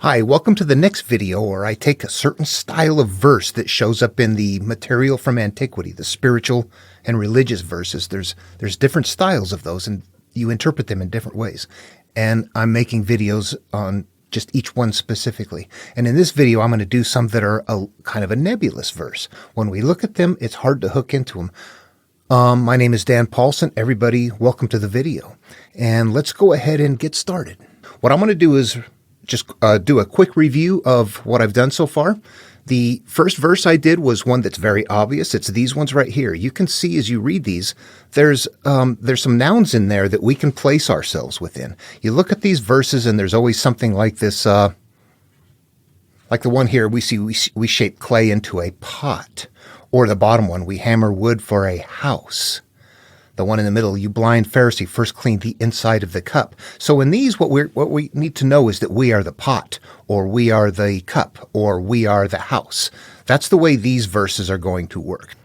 Hi, welcome to the next video where I take a certain style of verse that shows up in the material from antiquity, the spiritual and religious verses. There's different styles of those and you interpret them in different ways. And I'm making videos on just each one specifically. And in this video, I'm going to do some that are a kind of a nebulous verse. When we look at them, it's hard to hook into them. My name is Dan Paulson. Everybody, welcome to the video. And let's go ahead and get started. What I'm going to do is just do a quick review of what I've done so far. The first verse I did was one that's very obvious. It's these ones right here. You can see as you read these, there's some nouns in there that we can place ourselves within. You look at these verses and there's always something like this, like the one here, we see we shape clay into a pot. Or the bottom one, we hammer wood for a house. The one in the middle, you blind Pharisee, first clean the inside of the cup. So in these, what we need to know is that we are the pot, or we are the cup, or we are the house. That's the way these verses are going to work.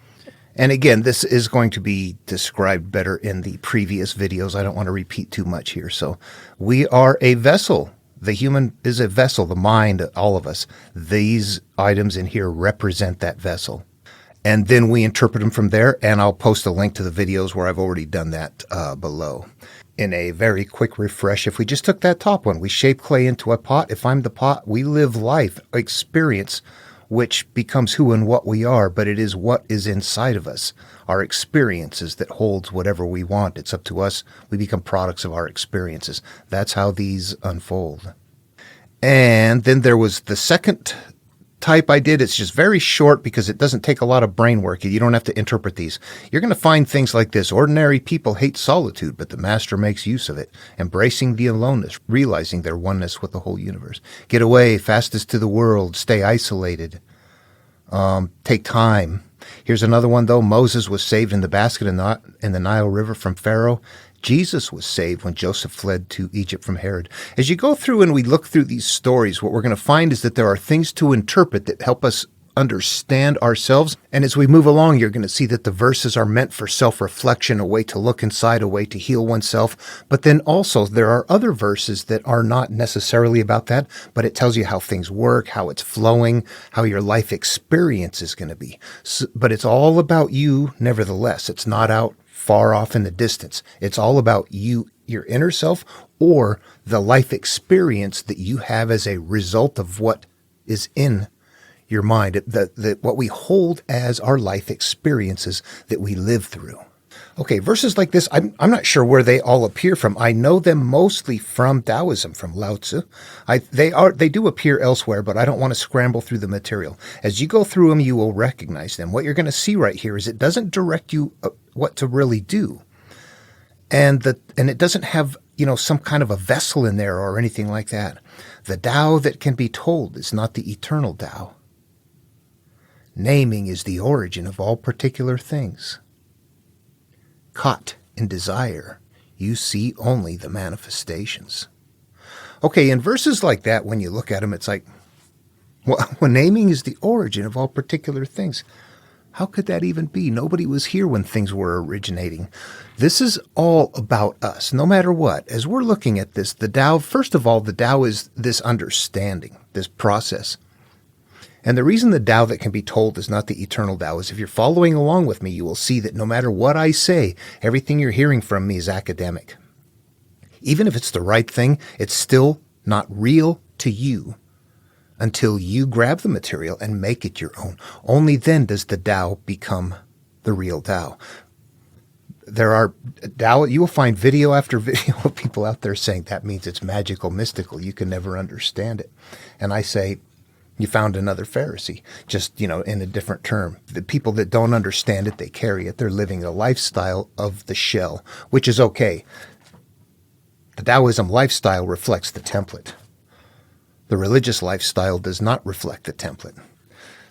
And again, this is going to be described better in the previous videos. I don't want to repeat too much here. So we are a vessel. The human is a vessel, the mind, all of us. These items in here represent that vessel. And then we interpret them from there, and I'll post a link to the videos where I've already done that below. In a very quick refresh, if we just took that top one, we shape clay into a pot. If I'm the pot, we live life, experience, which becomes who and what we are, but it is what is inside of us, our experiences that holds whatever we want. It's up to us. We become products of our experiences. That's how these unfold. And then there was the second type I did. It's just very short because it doesn't take a lot of brain work. You don't have to interpret these. You're going to find things like this. Ordinary people hate solitude, but the master makes use of it, embracing the aloneness, realizing their oneness with the whole universe. Get away, fastest to the world, stay isolated, take time. Here's another one, though. Moses was saved in the basket in the Nile River from Pharaoh. Jesus was saved when Joseph fled to Egypt from Herod. As you go through and we look through these stories, what we're going to find is that there are things to interpret that help us understand ourselves. And as we move along, you're going to see that the verses are meant for self-reflection, a way to look inside, a way to heal oneself. But then also there are other verses that are not necessarily about that, but it tells you how things work, how it's flowing, how your life experience is going to be. But it's all about you nevertheless. It's not out far off in the distance. It's all about you, your inner self, or the life experience that you have as a result of what is in your mind, what we hold as our life experiences that we live through. Okay, verses like this, I'm not sure where they all appear from. I know them mostly from Taoism, from Lao Tzu. They do appear elsewhere, but I don't want to scramble through the material. As you go through them, you will recognize them. What you're going to see right here is it doesn't direct you what to really do, and it doesn't have some kind of a vessel in there or anything like that. The Tao that can be told is not the eternal Tao. Naming is the origin of all particular things. Caught in desire, you see only the manifestations. Okay, in verses like that, when you look at them, it's like, well, when naming is the origin of all particular things, how could that even be? Nobody was here when things were originating. This is all about us, no matter what. As we're looking at this, the Tao, first of all, the Tao is this understanding, this process. And the reason the Tao that can be told is not the eternal Tao is if you're following along with me, you will see that no matter what I say, everything you're hearing from me is academic. Even if it's the right thing, it's still not real to you until you grab the material and make it your own. Only then does the Tao become the real Tao. There are Tao, you will find video after video of people out there saying that means it's magical, mystical. You can never understand it. And I say, you found another Pharisee, just, in a different term. The people that don't understand it, they carry it. They're living a lifestyle of the shell, which is okay. The Taoism lifestyle reflects the template. The religious lifestyle does not reflect the template.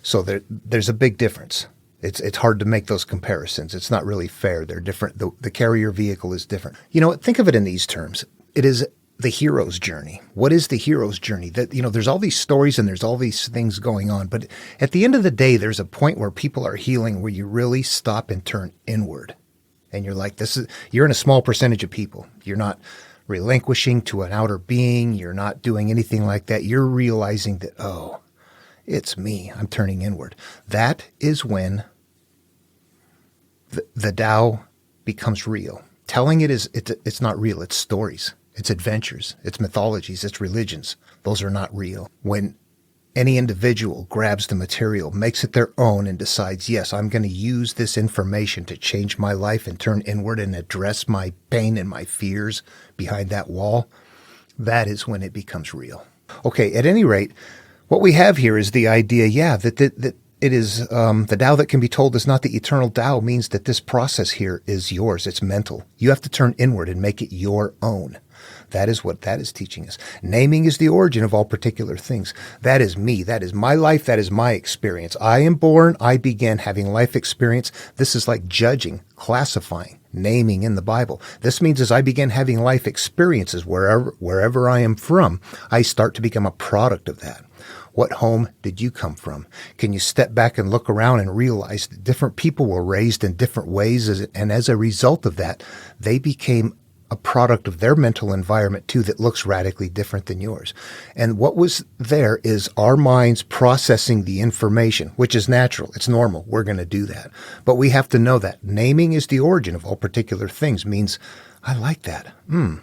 So there's a big difference. It's hard to make those comparisons. It's not really fair. They're different. The carrier vehicle is different. Think of it in these terms. It is the hero's journey. What is the hero's journey? That, there's all these stories and there's all these things going on. But at the end of the day, there's a point where people are healing where you really stop and turn inward. And you're like, you're in a small percentage of people. You're not relinquishing to an outer being. You're not doing anything like that. You're realizing that, oh, it's me. I'm turning inward. That is when the Tao becomes real. Telling it's not real. It's stories. It's adventures. It's mythologies. It's religions. Those are not real. When any individual grabs the material, makes it their own, and decides, yes, I'm going to use this information to change my life and turn inward and address my pain and my fears behind that wall, that is when it becomes real. Okay, at any rate, what we have here is the idea, that it is the Tao that can be told is not the eternal Tao means that this process here is yours. It's mental. You have to turn inward and make it your own. That is what that is teaching us. Naming is the origin of all particular things. That is me. That is my life. That is my experience. I am born. I began having life experience. This is like judging, classifying, naming in the Bible. This means as I begin having life experiences wherever I am from, I start to become a product of that. What home did you come from? Can you step back and look around and realize that different people were raised in different ways, and as a result of that, they became a product of their mental environment too that looks radically different than yours. And what was there is our minds processing the information, which is natural. It's normal. We're going to do that. But we have to know that naming is the origin of all particular things means, I like that.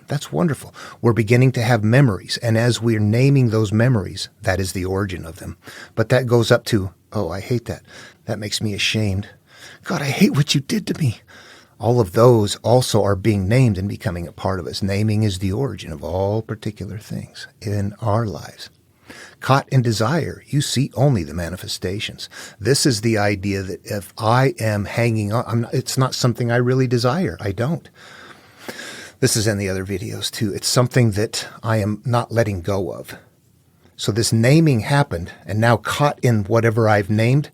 That's wonderful. We're beginning to have memories. And as we're naming those memories, that is the origin of them. But that goes up to, oh, I hate that. That makes me ashamed. God, I hate what you did to me. All of those also are being named and becoming a part of us. Naming is the origin of all particular things in our lives. Caught in desire, you see only the manifestations. This is the idea that if I am hanging on, it's not something I really desire. I don't. This is in the other videos too. It's something that I am not letting go of. So this naming happened, and now caught in whatever I've named,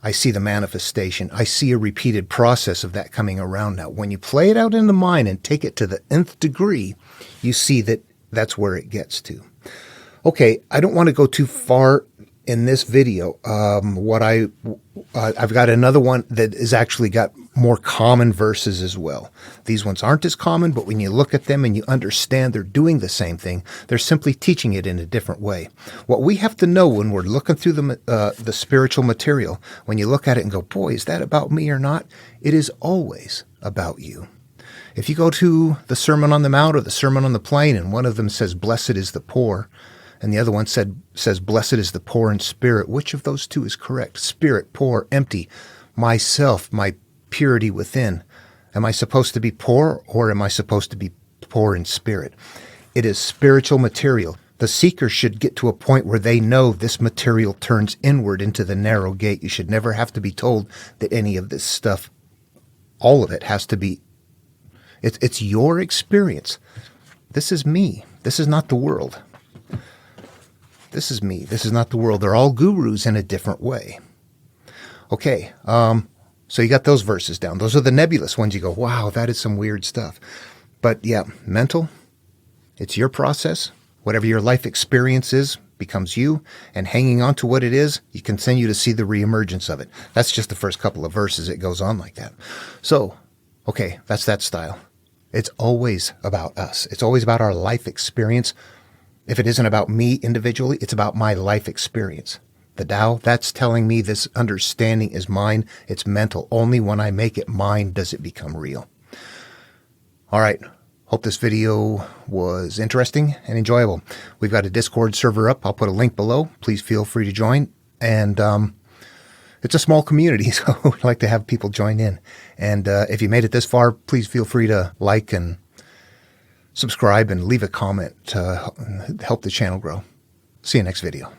I see the manifestation. I see a repeated process of that coming around now. When you play it out in the mind and take it to the nth degree, you see that that's where it gets to. Okay, I don't want to go too far in this video. I've got another one that has actually got more common verses as well. These ones aren't as common, but when you look at them and you understand they're doing the same thing, they're simply teaching it in a different way. What we have to know when we're looking through the spiritual material, when you look at it and go, boy, is that about me or not? It is always about you. If you go to the Sermon on the Mount or the Sermon on the Plain, and one of them says, blessed is the poor, and the other one says, blessed is the poor in spirit, which of those two is correct? Spirit, poor, empty, myself, my purity within. Am I supposed to be poor, or am I supposed to be poor in spirit? It is spiritual material. The seeker should get to a point where they know this material turns inward into the narrow gate. You should never have to be told that any of this stuff, all of it has to be, it's your experience. This is me. This is not the world. This is me. This is not the world. They're all gurus in a different way. Okay, so you got those verses down. Those are the nebulous ones. You go, wow, that is some weird stuff. But yeah, mental, it's your process. Whatever your life experience is becomes you, and hanging on to what it is, you continue to see the reemergence of it. That's just the first couple of verses. It goes on like that. So, okay, that's that style. It's always about us. It's always about our life experience. If it isn't about me individually, it's about my life experience. The Tao, that's telling me this understanding is mine. It's mental. Only when I make it mine does it become real. All right. Hope this video was interesting and enjoyable. We've got a Discord server up. I'll put a link below. Please feel free to join. And it's a small community, so we'd like to have people join in. And if you made it this far, please feel free to like and subscribe and leave a comment to help the channel grow. See you next video.